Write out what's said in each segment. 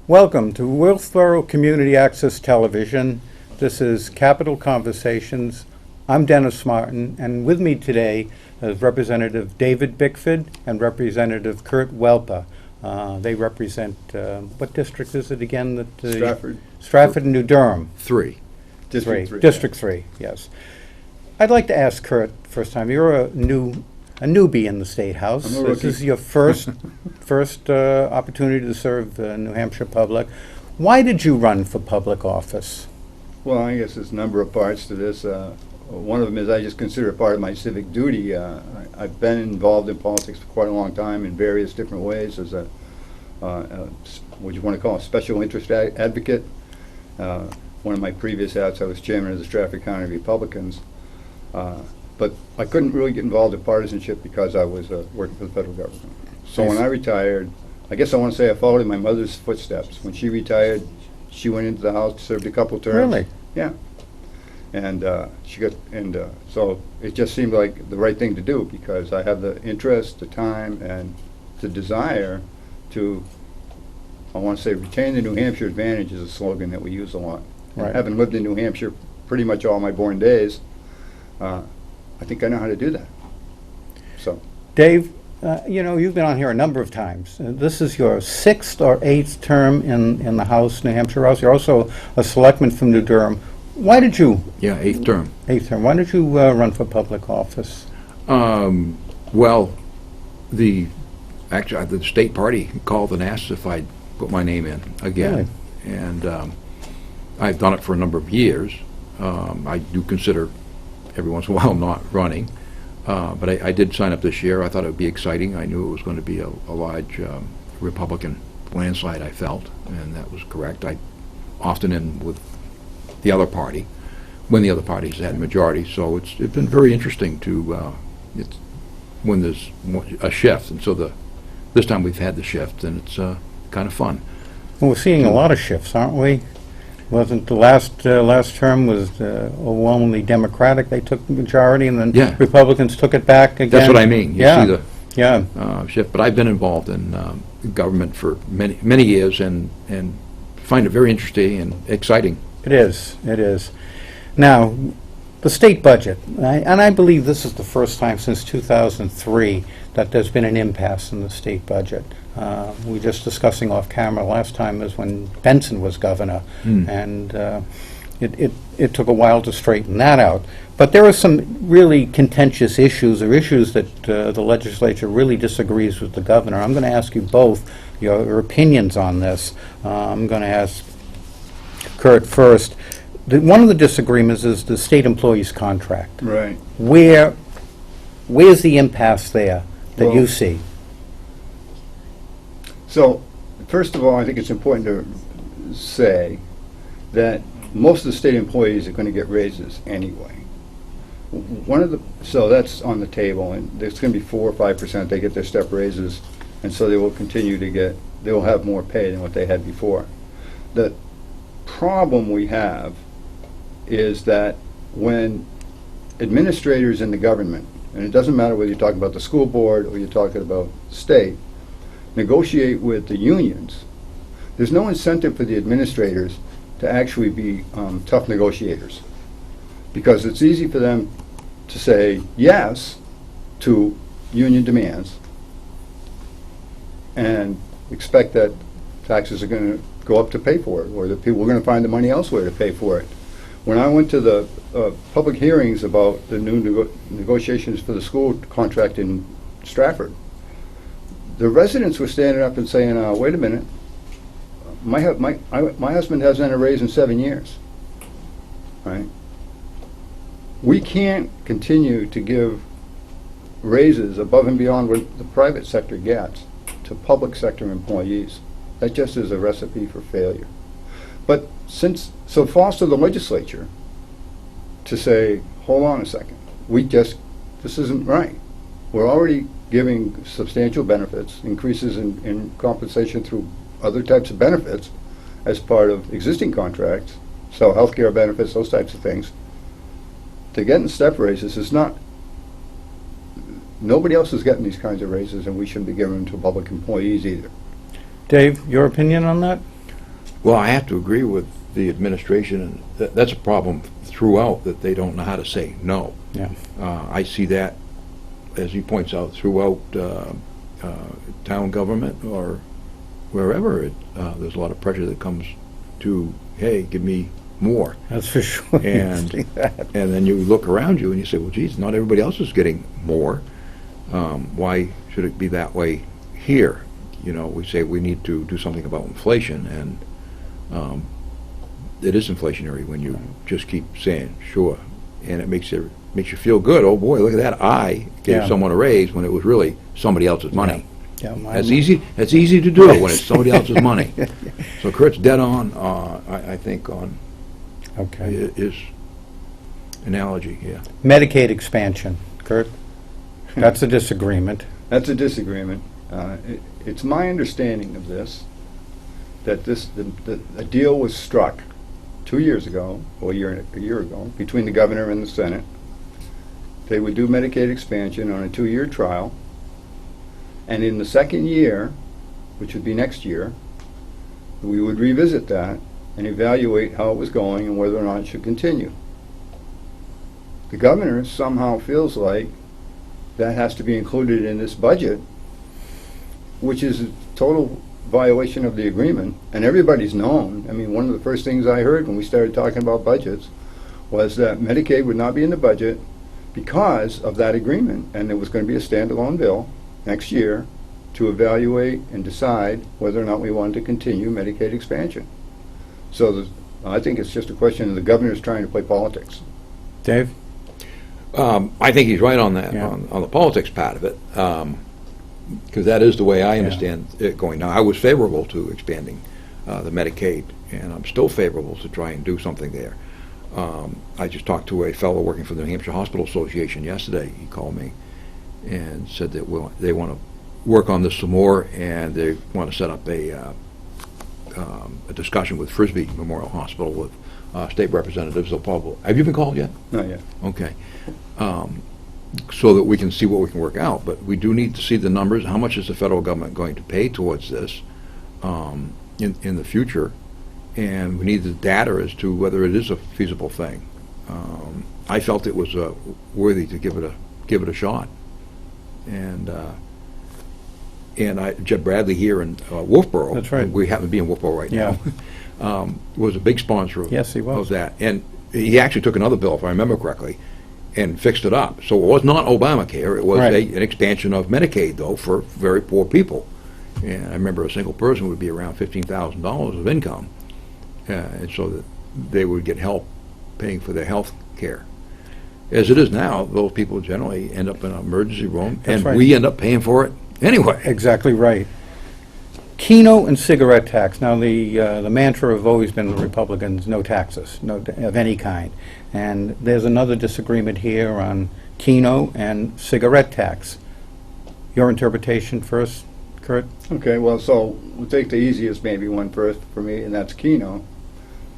Welcome to Wilkesboro Community Access Television. This is Capital Conversations. I'm Dennis Martin, and with me today is Representative David Bickford and Representative Kurt Welper. They represent, what district is it again? Stratford. Stratford and New Durham. District 3. District 3, yes. I'd like to ask Kurt, first time, you're a newbie in the State House. I'm a rookie. This is your first opportunity to serve the New Hampshire public. Why did you run for public office? Well, I guess there's a number of parts to this. One of them is I just consider it part of my civic duty. I've been involved in politics for quite a long time in various different ways as a, what you want to call a special interest advocate. One of my previous hats, I was chairman of the Stratford County Republicans. But I couldn't really get involved in partisanship because I was working for the federal government. So when I retired, I guess I want to say I followed in my mother's footsteps. When she retired, she went into the House, served a couple terms. Really? Yeah. And so it just seemed like the right thing to do because I have the interest, the time, and the desire to, I want to say, retain the New Hampshire advantage is a slogan that we use a lot. Right. Having lived in New Hampshire pretty much all my born days, I think I know how to do that. So, Dave, you've been on here a number of times. This is your 6th or 8th term in the House, New Hampshire House. You're also a selectman from New Durham. Why did you? Yeah, 8th term. 8th term. Why did you run for public office? Well, the state party called and asked if I'd put my name in again. Really? And I've done it for a number of years. I do consider every once in a while not running. But I did sign up this year. I thought it would be exciting. I knew it was going to be a large Republican landslide, I felt, and that was correct. I often in with the other party when the other parties had majority. So it's been very interesting to when there's a shift. And so this time we've had the shift, and it's kind of fun. Well, we're seeing a lot of shifts, aren't we? Wasn't the last term was overwhelmingly Democratic? They took the majority, and then Yeah. Republicans took it back again. That's what I mean. You Yeah. see Yeah. the shift. But I've been involved in government for many years, and find it very interesting and exciting. It is. It is. Now, the state budget, and I believe this is the first time since 2003 that there's been an impasse in the state budget. We were just discussing off camera last time was when Benson was governor, and it took a while to straighten that out. But there are some really contentious issues, or issues that the legislature really disagrees with the governor. I'm going to ask you both your opinions on this. I'm going to ask Kurt first. One of the disagreements is the state employees' contract. right. Where's the impasse there that you Well, see? So, first of all, I think it's important to say that most of the state employees are going to get raises anyway. So that's on the table, and there's going to be 4 or 5% they get their step raises, and so they will continue to they will have more pay than what they had before. The problem we have is that when administrators in the government, and it doesn't matter whether you're talking about the school board or you're talking about state, negotiate with the unions, there's no incentive for the administrators to actually be tough negotiators. Because it's easy for them to say yes to union demands and expect that taxes are going to go up to pay for it, or that people are going to find the money elsewhere to pay for it. When I went to the public hearings about the new negotiations for the school contract in Stratford, the residents were standing up and saying, wait a minute, my husband hasn't had a raise in 7 years, right? We can't continue to give raises above and beyond what the private sector gets to public sector employees. That just is a recipe for failure. But so it falls to the legislature to say, hold on a second, this isn't right. We're already giving substantial benefits, increases in compensation through other types of benefits as part of existing contracts, so healthcare benefits, those types of things. To getting step raises is not, nobody else is getting these kinds of raises, and we shouldn't be giving them to public employees either. Dave, your opinion on that? Well, I have to agree with the administration, and that's a problem throughout, that they don't know how to say no. Yeah. I see that, as he points out, throughout town government or wherever. There's a lot of pressure that comes to, hey, give me more. That's for sure. And See that. and then you look around you and you say, well, geez, not everybody else is getting more. Why should it be that way here? You know, we say we need to do something about inflation, and it is inflationary when you just keep saying sure, and it makes you feel good. Oh boy, look at that! I gave Yeah. someone a raise when it was really somebody else's money. Yeah, That's easy. That's easy to do when it's somebody else's money. So Kurt's dead on. I think on Okay. his analogy. Yeah. Medicaid expansion, Kurt. That's a disagreement. That's a disagreement. It's my understanding of this, that a deal was struck 2 years ago, or a year ago, between the governor and the Senate. They would do Medicaid expansion on a 2-year trial, and in the second year, which would be next year, we would revisit that and evaluate how it was going and whether or not it should continue. The governor somehow feels like that has to be included in this budget, which is a total violation of the agreement, and everybody's known. I mean, one of the first things I heard when we started talking about budgets was that Medicaid would not be in the budget because of that agreement, and there was going to be a standalone bill next year to evaluate and decide whether or not we wanted to continue Medicaid expansion. So I think it's just a question of the governor's trying to play politics. Dave? I think he's right on that, Yeah. on the politics part of it, because that is the way I understand it going. Now, I was favorable to expanding the Medicaid, and I'm still favorable to try and do something there. I just talked to a fellow working for the New Hampshire Hospital Association yesterday. He called me and said that they want to work on this some more, and they want to set up a discussion with Frisbee Memorial Hospital with state representatives. Have you been called yet? Not yet. Okay. So that we can see what we can work out. But we do need to see the numbers. How much is the federal government going to pay towards this in the future? And we need the data as to whether it is a feasible thing. I felt it was worthy to give it a shot. And Jeb Bradley here in Wolfboro, That's right. we happen to be in Wolfboro right Yeah. now, was a big sponsor of, Yes, he was. of that. And he actually took another bill, if I remember correctly, and fixed it up. So it was not Obamacare, it was Right. an expansion of Medicaid, though, for very poor people. And I remember a single person would be around $15,000 of income, and so that they would get help paying for their health care. As it is now, those people generally end up in an emergency room, That's and right. we end up paying for it anyway. Exactly right. Keno and cigarette tax. Now, the mantra have always been the Republicans, no taxes, no of any kind. And there's another disagreement here on Keno and cigarette tax. Your interpretation first, Kurt? Okay, well, so we'll take the easiest maybe one first for me, and that's Keno.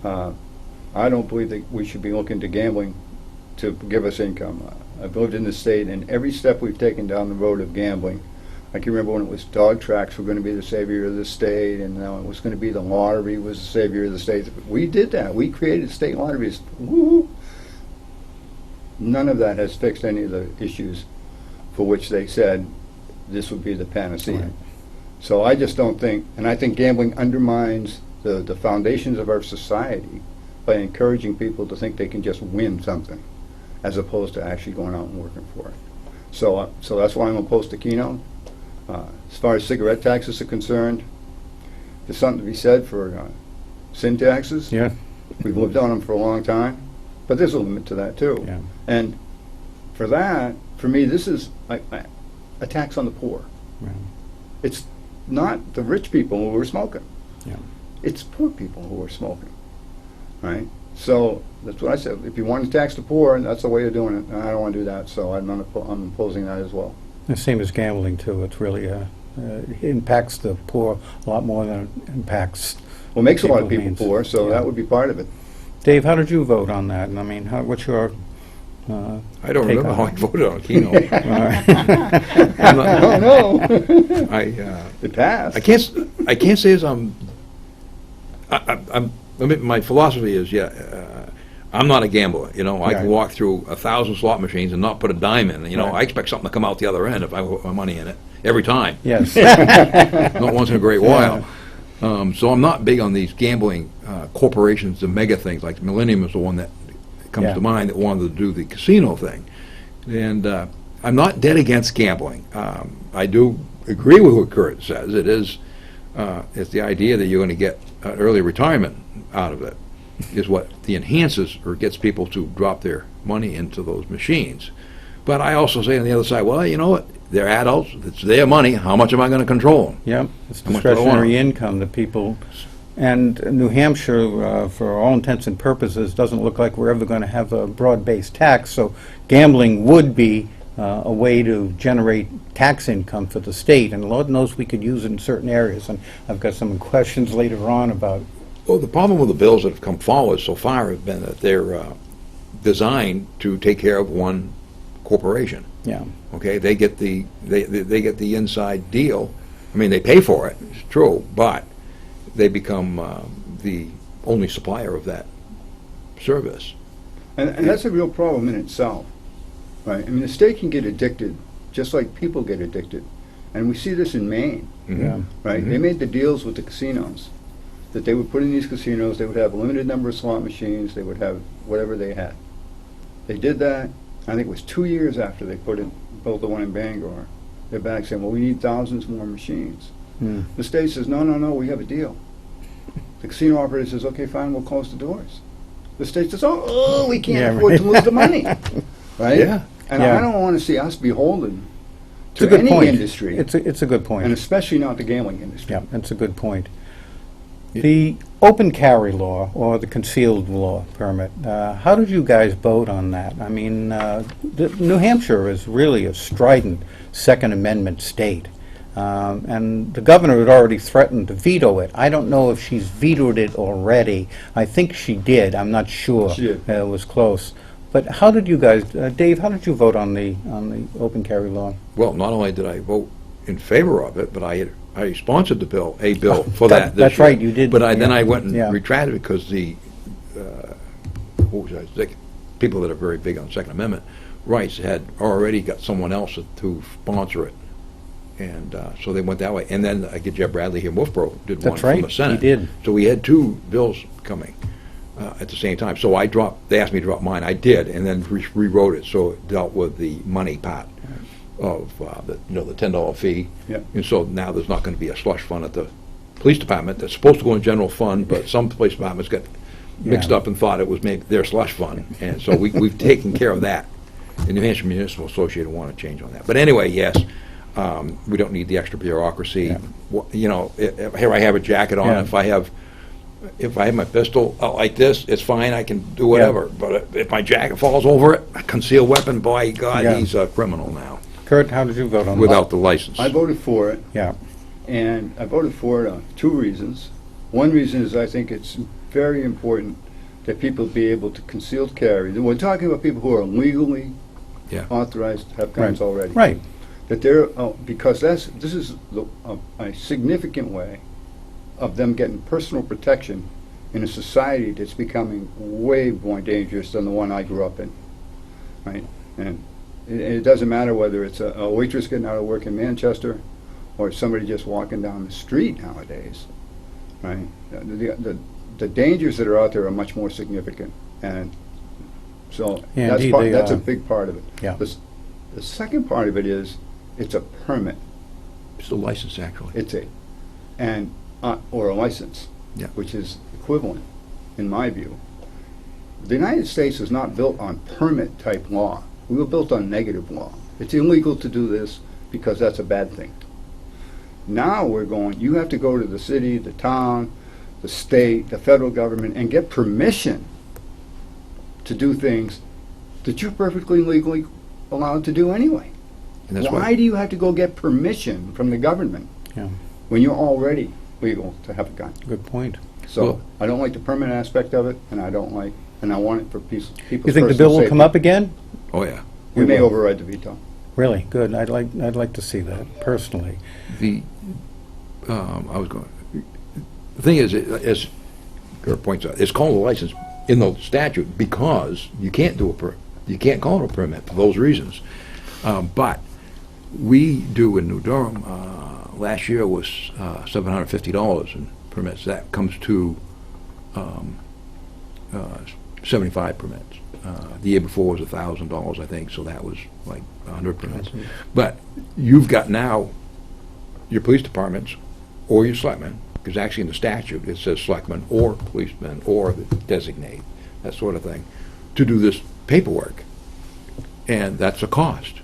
I don't believe that we should be looking to gambling to give us income. I've lived in the state, and every step we've taken down the road of gambling, I can remember when it was dog tracks were going to be the savior of the state, and now it was going to be the lottery was the savior of the state. We did that. We created state lotteries. Woo! None of that has fixed any of the issues for which they said this would be the panacea. Right. So I just don't think, and I think gambling undermines the foundations of our society by encouraging people to think they can just win something, as opposed to actually going out and working for it. So that's why I'm opposed to Keno. As far as cigarette taxes are concerned, there's something to be said for sin taxes. Yeah. We've lived on them for a long time, but there's a limit to that too. Yeah. And for that, for me, this is a tax on the poor. Yeah. It's not the rich people who are smoking. Yeah. It's poor people who are smoking, right? So that's what I said. If you want to tax the poor, that's the way of doing it. And I don't want to do that, so I'm opposing that as well. The same as gambling, too. It's really, it impacts the poor a lot more than it impacts. Well, it makes a lot of People people means- poor, so yeah. that would be part of it. Dave, how did you vote on that? And I mean, what's your I don't take remember on how I it? voted on Keno. All right. I'm not- Oh, no. I It passed. I can't say as I mean, my philosophy is, I'm not a gambler, you know, I can Right. walk through 1,000 slot machines and not put a dime in, you know, Right. I expect something to come out the other end if I put my money in it, every time, Yes. not once in a great while. So I'm not big on these gambling corporations, the mega things, like Millennium is the one that comes Yeah. to mind that wanted to do the casino thing. And I'm not dead against gambling. I do agree with what Kurt says. It's the idea that you're going to get an early retirement out of it is what the enhances or gets people to drop their money into those machines. But I also say on the other side, well, you know what? They're adults. It's their money. How much am I going to control them? Yep, it's How much do I want? discretionary income that people, and New Hampshire, for all intents and purposes, doesn't look like we're ever going to have a broad-based tax, so gambling would be a way to generate tax income for the state, and Lord knows we could use it in certain areas, and I've got some questions later on about. Well, the problem with the bills that have come forward so far have been that they're designed to take care of one corporation. Yeah. Okay, they get the inside deal. I mean, they pay for it. It's true, but they become the only supplier of that service. And that's a real problem in itself, right? I mean, the state can get addicted, just like people get addicted. And we see this in Maine, Yeah. right? They made the deals with the casinos, that they would put in these casinos, they would have a limited number of slot machines, they would have whatever they had. They did that, I think it was 2 years after they built the one in Bangor. They're back saying, well, we need thousands more machines. Hmm. The state says, no, we have a deal. The casino operator says, okay, fine, we'll close the doors. The state says, oh, we can't Yeah, afford right. to lose the money, right? Yeah. And Yeah. I don't want to see us beholden It's a to good any point. industry, It's a good point. and especially not the gambling industry. Yeah, that's a good point. The open carry law, or the concealed law permit, how did you guys vote on that? I mean, New Hampshire is really a strident Second Amendment state, and the governor had already threatened to veto it. I don't know if she's vetoed it already. I think she did, I'm not sure. She did. It was close. But how did you guys, Dave, how did you vote on the open carry law? Well, not only did I vote in favor of it, but I sponsored a bill for that this That's year. right, you did, But then yeah, I went yeah. and retracted it because people that are very big on Second Amendment rights had already got someone else to sponsor it. And so they went that way. And then I get Jeff Bradley here in Wolfboro did one That's from right, the Senate. he did. So we had two bills coming at the same time. So they asked me to drop mine. I did, and then rewrote it so it dealt with the money part of the $10 fee. Yeah. And so now there's not going to be a slush fund at the police department that's supposed to go in general fund, but some police departments got mixed Yeah. up and thought it was maybe their slush fund. And so we've taken care of that. The New Hampshire Municipal Association want to change on that. But anyway, yes, we don't need the extra bureaucracy. Yeah. You know, here I have a jacket on. Yeah. If I have my pistol out like this, it's fine, I can do whatever. But if my jacket falls over it, a concealed weapon, by God, Yeah. he's a criminal now, Kurt, how did you vote on that? without the license. I voted for it, Yeah, and I voted for it on two reasons. One reason is I think it's very important that people be able to concealed carry. We're talking about people who are legally Yeah. authorized to have guns already. right. That they're, because this is a significant way of them getting personal protection in a society that's becoming way more dangerous than the one I grew up in, right? And it doesn't matter whether it's a waitress getting out of work in Manchester or somebody just walking down the street nowadays, right? The dangers that are out there are much more significant, and so Yeah, that's indeed, they that's a are. big part of it. Yeah. The second part of it is it's a permit. It's a license, actually. It's or a license, Yeah. which is equivalent, in my view. The United States is not built on permit-type law. We were built on negative law. It's illegal to do this because that's a bad thing. Now we're going, you have to go to the city, the town, the state, the federal government, and get permission to do things that you're perfectly legally allowed to do anyway. And that's Why do you have to go get permission from the government Yeah, when you're already legal to have a gun? good point. So Well- I don't like the permanent aspect of it, and I want it for people's You think the bill will come up again? Oh, yeah. We may will. override the veto. Really? Good. I'd like to see that, personally. The thing is, as Kurt points out, it's called a license in the statute because you can't you can't call it a permit for those reasons. But we do in New Durham, last year was $750 in permits. That comes to 75 permits. The year before was $1,000, I think, so that was like 100 permits. But you've got now your police departments or your selectmen, because actually in the statute it says selectmen or policemen or designate, that sort of thing, to do this paperwork. And that's a cost.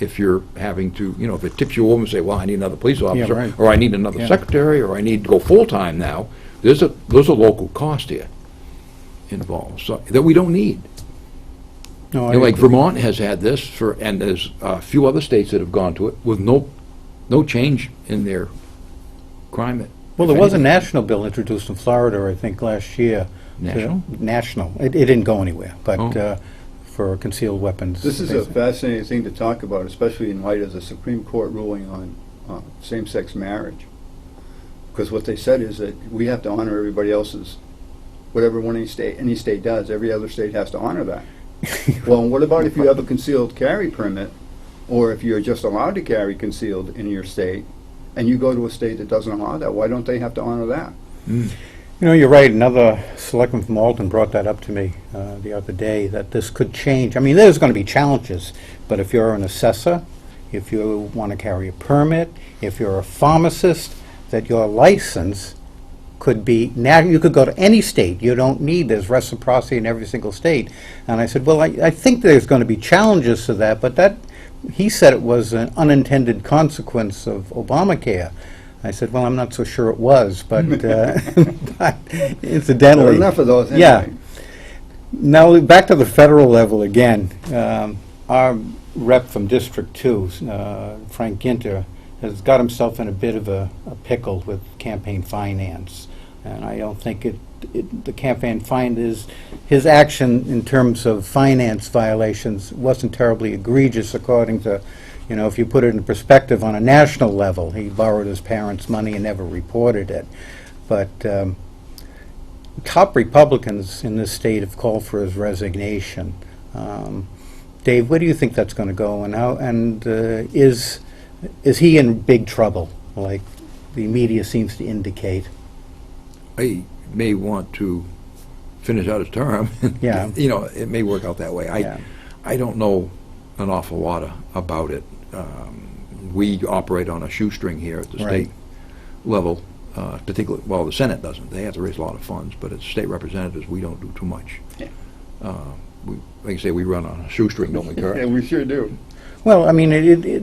If you're having to, you know, if it tips you over and say, well, I need another police officer, right. or I need another secretary, or I need to go full-time now, there's a local cost here involved, so, that we don't need. No, You know, like Vermont has had this for, and there's a few other states that have gone to it with no change in their crime. Well, there was a national bill introduced in Florida, I think, last year. National? National. It didn't go anywhere, but Oh. for concealed weapons. This is a fascinating thing to talk about, especially in light of the Supreme Court ruling on same-sex marriage. Because what they said is that we have to honor everybody else's, whatever any state does, every other state has to honor that. Well, what about if you have a concealed carry permit, or if you're just allowed to carry concealed in your state, and you go to a state that doesn't allow that? Why don't they have to honor that? You know, you're right. Another selectman from Alton brought that up to me the other day, that this could change. I mean, there's going to be challenges, but if you're an assessor, if you want to carry a permit, if you're a pharmacist, that your license could be, now you could go to any state. You don't need, there's reciprocity in every single state. And I said, well, I think there's going to be challenges to that, but that, he said it was an unintended consequence of Obamacare. I said, well, I'm not so sure it was, but, but incidentally. There are enough of those anyway. Yeah. Now, back to the federal level again. Our rep from District 2, Frank Ginter, has got himself in a bit of a pickle with campaign finance. And I don't think the campaign finance, his action in terms of finance violations wasn't terribly egregious, according to, you know, if you put it in perspective on a national level. He borrowed his parents' money and never reported it. But top Republicans in this state have called for his resignation. Dave, where do you think that's going to go, and how? And is he in big trouble, like the media seems to indicate? He may want to finish out his term. Yeah. You know, it may work out that way. Yeah. I don't know an awful lot about it. We operate on a shoestring here at the Right. state level, particularly, well, the Senate doesn't. They have to raise a lot of funds, but as state representatives, we don't do too much. Yeah. Like I say, we run on a shoestring, don't we, Kurt? Yeah, we sure do. Well, I mean,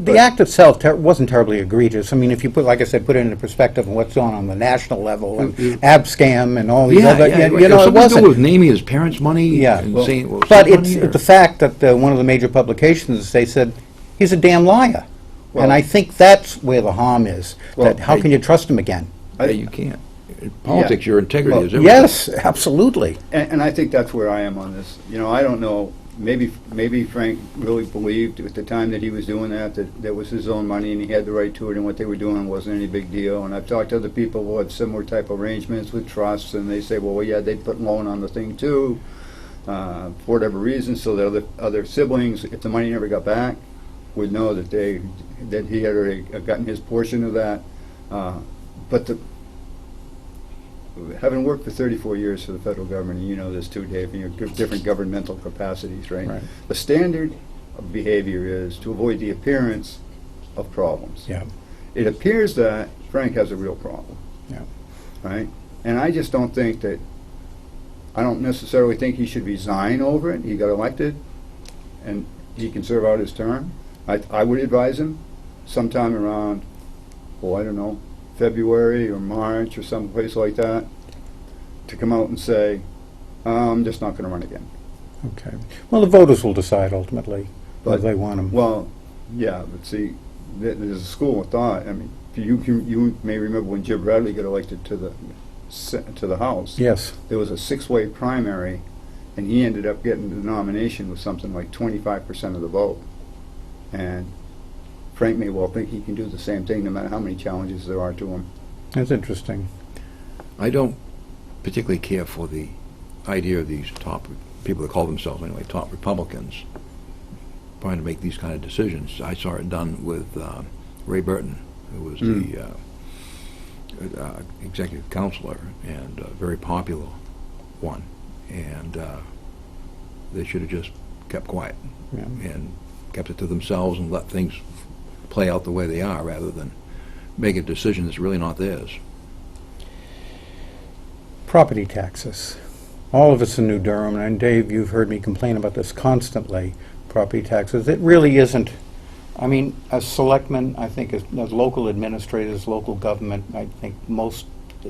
the act itself wasn't terribly egregious. I mean, if you put, like I said, put it into perspective of what's going on the national level, and abscam and all these other, you know, it wasn't. with naming his parents' money. Yeah, and well, saying, well, but his it's money, or- the fact that one of the major publications, they said, he's a damn liar. Well- And I think that's where the harm is, Well, that how can you trust him again? Yeah, you can't. In politics, your integrity Well, is everything. yes, absolutely. And I think that's where I am on this. You know, I don't know, maybe Frank really believed at the time that he was doing that was his own money and he had the right to it, and what they were doing wasn't any big deal. And I've talked to other people who had similar type arrangements with trusts, and they say, well, yeah, they put loan on the thing too, for whatever reason, so the other siblings, if the money never got back, would know that he had already gotten his portion of that. But having worked for 34 years for the federal government, and you know this too, Dave, in your different governmental capacities, right? Right. The standard of behavior is to avoid the appearance of problems. Yeah, It appears that Frank has a real problem, yeah. right? And I just don't think that, I don't necessarily think he should resign over it. He got elected, and he can serve out his term. I would advise him sometime around, I don't know, February or March or someplace like that, to come out and say, I'm just not going to run again. Okay. Well, the voters will decide ultimately whether But- they want him. Well, yeah, but see, there's a school of thought. I mean, you may remember when Jim Bradley got elected to the House. Yes. There was a 6-way primary, and he ended up getting the nomination with something like 25% of the vote. And Frank may well think he can do the same thing, no matter how many challenges there are to him. That's interesting. I don't particularly care for the idea of these top people that call themselves anyway top Republicans trying to make these kind of decisions. I saw it done with Ray Burton, who was the executive counselor and a very popular one, and they should have just kept quiet and kept it to themselves and let things play out the way they are rather than make a decision that's really not theirs. Property taxes. All of us in New Durham, and Dave, you've heard me complain about this constantly, property taxes. It really isn't, I mean, as selectmen, I think as local administrators, local government, I think most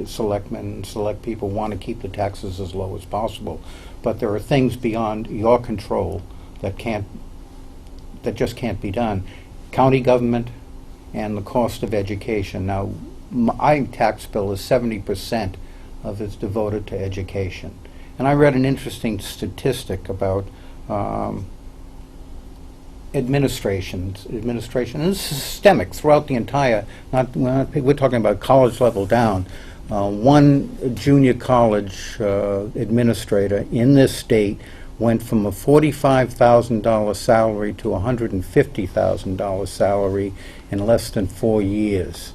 selectmen and select people want to keep the taxes as low as possible. But there are things beyond your control that just can't be done. County government and the cost of education. Now, my tax bill is 70% of it's devoted to education. And I read an interesting statistic about administration, and it's systemic throughout the entire, we're talking about college level down. One junior college administrator in this state went from a $45,000 salary to a $150,000 salary in less than 4 years.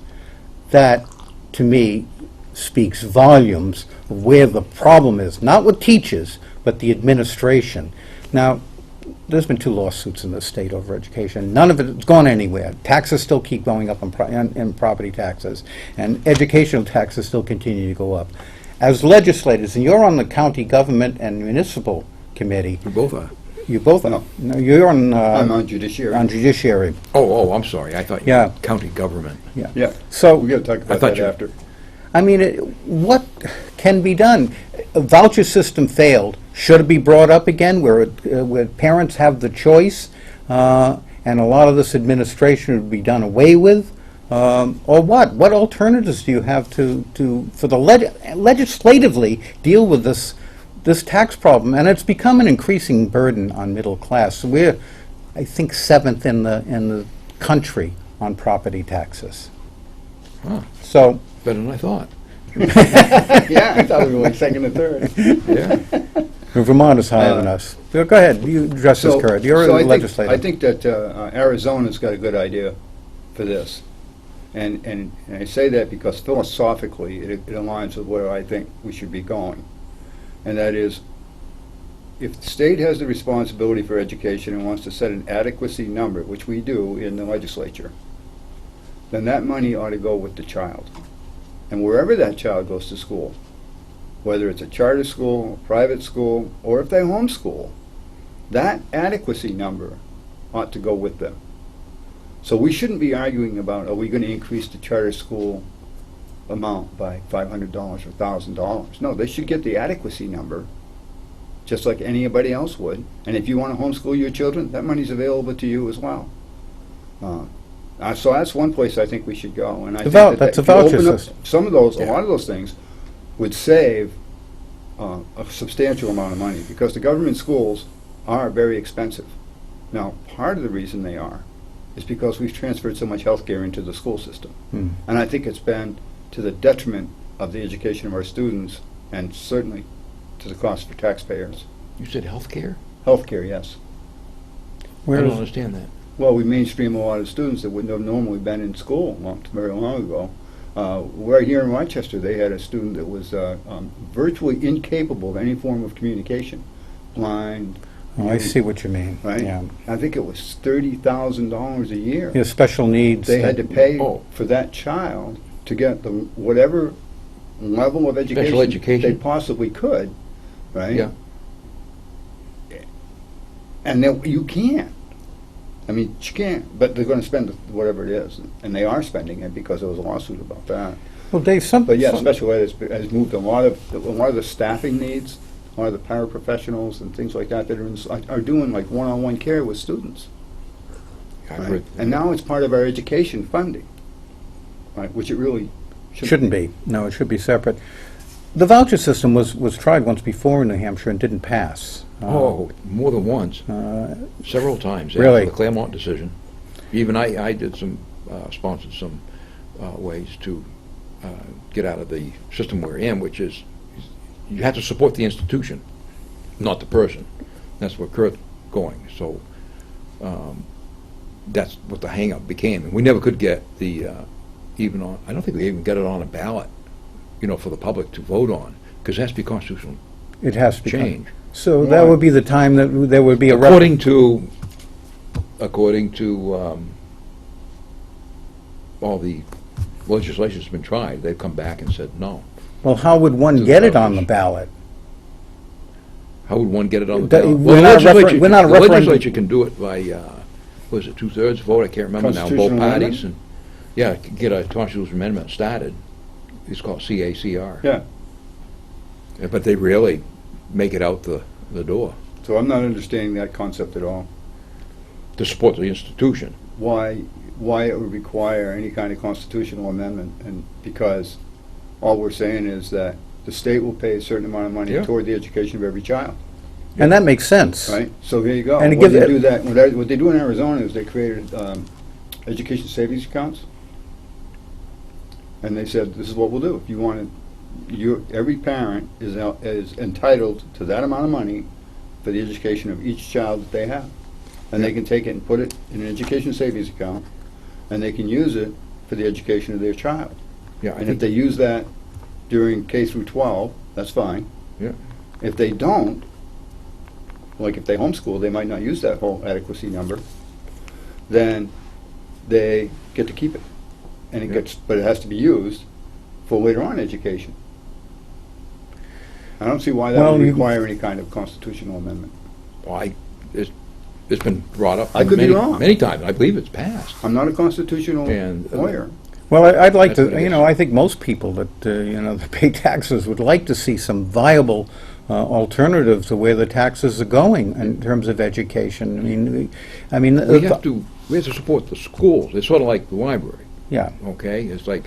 That, to me, speaks volumes of where the problem is, not with teachers, but the administration. Now, there's been 2 lawsuits in this state over education. None of it's gone anywhere. Taxes still keep going up in property taxes, and educational taxes still continue to go up. As legislators, and you're on the county government and municipal committee. We both are. You both are. No, you're on. I'm on judiciary. On judiciary. Oh, I'm sorry. I thought you Yeah. were county government. Yeah. Yeah. So We got to talk about thought that you- after. I mean, what can be done? A voucher system failed. Should it be brought up again where parents have the choice and a lot of this administration would be done away with? Or what? What alternatives do you have for the legislatively deal with this tax problem? And it's become an increasing burden on middle class. We're, I think, 7th in the country on property taxes. Huh. So. Better than I thought. Yeah, I thought we were like second or third. Yeah. Vermont is higher than us. Go ahead, you address this, Kurt. You're a legislator. I think that Arizona's got a good idea for this. And I say that because philosophically it aligns with where I think we should be going. And that is, if the state has the responsibility for education and wants to set an adequacy number, which we do in the legislature, then that money ought to go with the child. And wherever that child goes to school, whether it's a charter school, a private school, or if they homeschool, that adequacy number ought to go with them. So we shouldn't be arguing about, are we going to increase the charter school amount by $500 or $1,000? No, they should get the adequacy number, just like anybody else would. And if you want to homeschool your children, that money's available to you as well. So that's one place I think we should go. And I think that's a if you voucher open up system. some of those, Yeah. a lot of those things would save a substantial amount of money, because the government schools are very expensive. Now, part of the reason they are is because we've transferred so much health care into the school system. And I think it's been to the detriment of the education of our students, and certainly to the cost for taxpayers. You said health care? Health care, yes. I don't understand that. Well, we mainstream a lot of students that wouldn't have normally been in school very long ago. Right here in Rochester, they had a student that was virtually incapable of any form of communication, blind. Oh, I see what you mean. Right? Yeah. I think it was $30,000 a year. Yeah, special needs. They had to pay Oh. for that child to get whatever level of education, education. they possibly could, right? Yeah. And you can't. I mean, you can't, but they're going to spend whatever it is, and they are spending it because there was a lawsuit about that. Well, Dave, But yeah, special ed has moved a lot of the staffing needs, a lot of the paraprofessionals and things like that are doing like one-on-one care with students. I've Right? heard- And now it's part of our education funding, right? Which it really shouldn't be. No, it should be separate. The voucher system was tried once before in New Hampshire and didn't pass. Oh, more than once. Several times. Really? After the Claremont decision. Even I did sponsored some ways to get out of the system we're in, which is you have to support the institution, not the person. That's where Kurt's going. So that's what the hang-up became. And we never could get the, even on, I don't think we even got it on a ballot, for the public to vote on, because it has to be constitutional It has to be. change. So that would be the time that there would be a. According to all the legislation that's been tried, they've come back and said no. Well, how would one get it on the ballot? How would one get it on the The- ballot? we're not a we're not a The referendum. legislature can do it by, was it 2/3 vote? I can't remember now, both Constitutional parties. amendment? And yeah, get a constitutional amendment started. It's called CACR. Yeah. But they really make it out the door So I'm not understanding that concept at all. to support the institution. Why it would require any kind of constitutional amendment, and because all we're saying is that the state will pay a certain amount of money Yeah. toward the education of every child, And that makes sense. right? So here you go. And it What gives they it- do that, what they do in Arizona is they created education savings accounts, and they said, this is what we'll do. If you want to, every parent is entitled to that amount of money for the education of each child that they have. And they can take it and put it in an education savings account, and they can use it for the education of their child. Yeah, I And if think, they use that during K through 12, that's fine. yeah. If they don't, like if they homeschool, they might not use that whole adequacy number, then they get to keep it. And it Yeah. gets, but it has to be used for later on education. I don't see why that Well, would you- require any kind of constitutional amendment. Well, it's been brought up I could be many, wrong. many times. I believe it's passed. I'm not a constitutional And, lawyer. Well, I'd like That's what to, it is. I think most people that, that pay taxes would like to see some viable alternative to where the taxes are going in terms of education. I mean, We have to support the schools. It's sort of like the library, yeah. okay? It's like,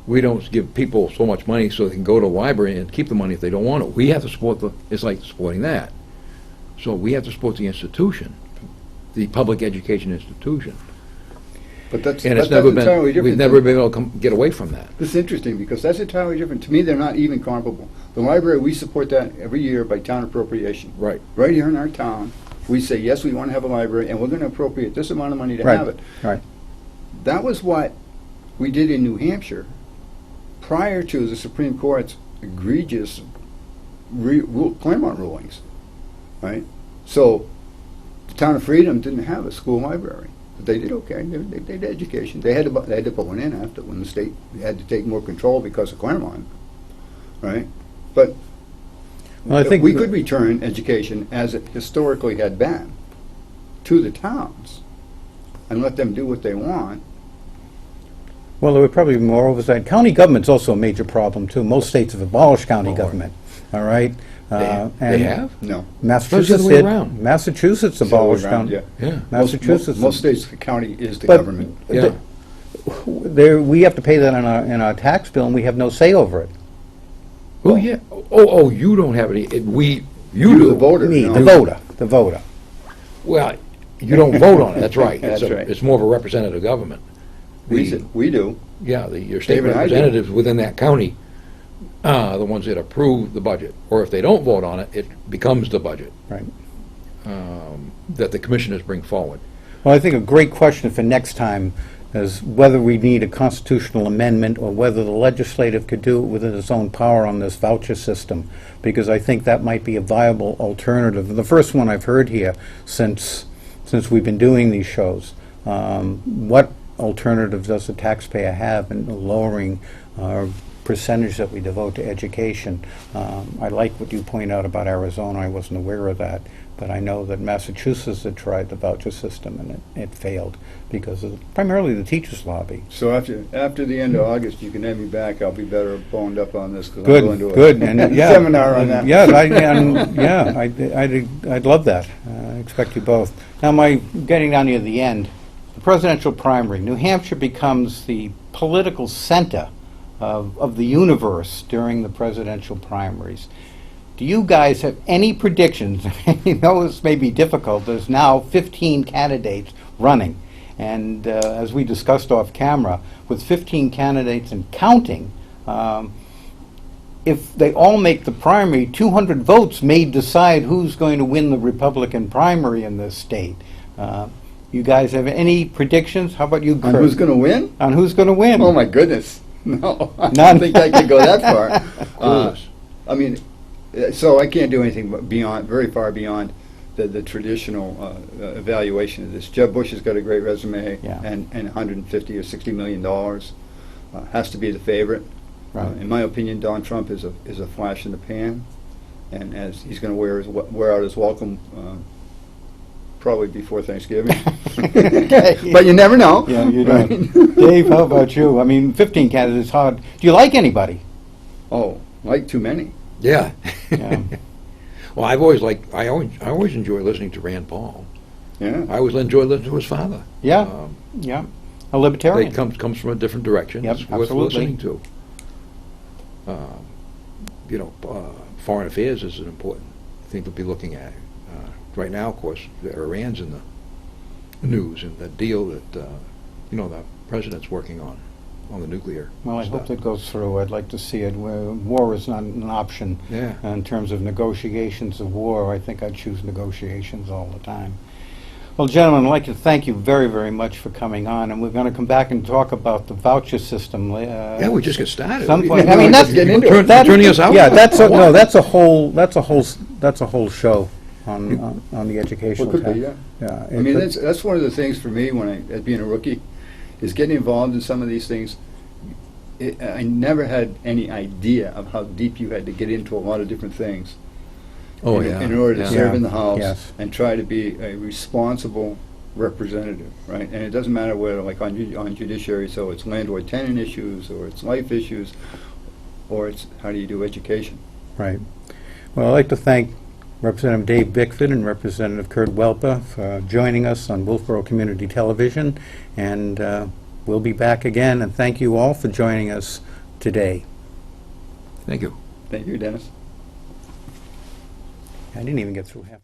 we don't give people so much money so they can go to the library and keep the money if they don't want it. We have to support it's like supporting that. So we have to support the institution, the public education institution. But that's And it's that's never entirely been, different. we've never been able to get away from that. This is interesting, because that's entirely different. To me, they're not even comparable. The library, we support that every year by town appropriation. Right. Right here in our town, we say, yes, we want to have a library, and we're going to appropriate this amount of money to Right, have it. right. That was what we did in New Hampshire prior to the Supreme Court's egregious Claremont rulings, right? So the town of Freedom didn't have a school library. But they did okay. They did education. They had to put one in after, when the state had to take more control because of Claremont, right? But Well, I think we could return education as it historically had been to the towns and let them do what they want. Well, there would probably be more oversight. County government's also a major problem, too. Most states have abolished county Oh, right. government, all right? They And have? No. Massachusetts It's the other way did. around. Massachusetts It's the other way abolished around, county. yeah. Yeah. Massachusetts. Most states, the county is the But government. Yeah. We have to pay that in our tax bill, and we have no say over it. Oh, yeah. Oh, you don't have any, you do. the voter. Me, no. the voter. Well, you don't vote on it, that's right. That's It's right. It's more of a representative government. We do. Yeah, your state David, I do. representatives within that county are the ones that approve the budget. Or if they don't vote on it, it becomes the budget Right. that the commissioners bring forward. Well, I think a great question for next time is whether we need a constitutional amendment or whether the legislative could do it within its own power on this voucher system, because I think that might be a viable alternative. The first one I've heard here since we've been doing these shows. What alternative does the taxpayer have in lowering our percentage that we devote to education? I like what you point out about Arizona. I wasn't aware of that. But I know that Massachusetts had tried the voucher system, and it failed because of primarily the teachers' lobby. So after the end of August, you can have me back. I'll be better boned up on this, because I'm Good, going to good, a and yeah, seminar on that. Yeah, I'd love that. I expect you both. Now, getting down near the end, the presidential primary. New Hampshire becomes the political center of the universe during the presidential primaries. Do you guys have any predictions? You know, this may be difficult. There's now 15 candidates running. And as we discussed off camera, with 15 candidates and counting, if they all make the primary, 200 votes may decide who's going to win the Republican primary in this state. You guys have any predictions? How about you, Kurt? On who's going to win? On who's going to win? Oh, my goodness. No, I None. don't think I could go that far. Clueless. I mean, so I can't do anything but very far beyond the traditional evaluation of this. Jeb Bush has got a great resume, Yeah. and $150 or $60 million has to be the favorite. Right. In my opinion, Don Trump is a flash in the pan, and as he's going to wear out his welcome probably before Thanksgiving. But you never know. Yeah, you right? don't. Dave, how about you? I mean, 15 candidates is hard. Do you like anybody? Oh, like too many. Yeah. Yeah. Well, I always enjoy listening to Rand Paul. Yeah. I always enjoy listening to his father. Yeah, Um, yeah. A libertarian. They comes from a different direction. Yep, It's worth absolutely. listening to. Foreign affairs is an important thing to be looking at. Right now, of course, Iran's in the news, and the deal that the president's working on the nuclear Well, I stuff. hope that goes through. I'd like to see it where war is not an option. Yeah. In terms of negotiations of war, I think I'd choose negotiations all the time. Well, gentlemen, I'd like to thank you very, very much for coming on, and we're going to come back and talk about the voucher system. Yeah, we just get started. Some point. I mean, that's- You're into it. turning us out. Yeah, that's a whole show on the educational. Well, it could be, tax. yeah. Yeah. I mean, that's one of the things for me as being a rookie, is getting involved in some of these things. I never had any idea of how deep you had to get into a lot of different things. Oh, in, yeah. in order to Yeah. serve in the Yeah, House yes. and try to be a responsible representative, right? And it doesn't matter whether, like on judiciary, so it's landlord tenant issues, or it's life issues, or it's how do you do education. Right. Well, I'd like to thank Representative Dave Bickford and Representative Kurt Welper for joining us on Wolfboro Community Television, and we'll be back again, and thank you all for joining us today. Thank you. Thank you, Dennis. I didn't even get through half.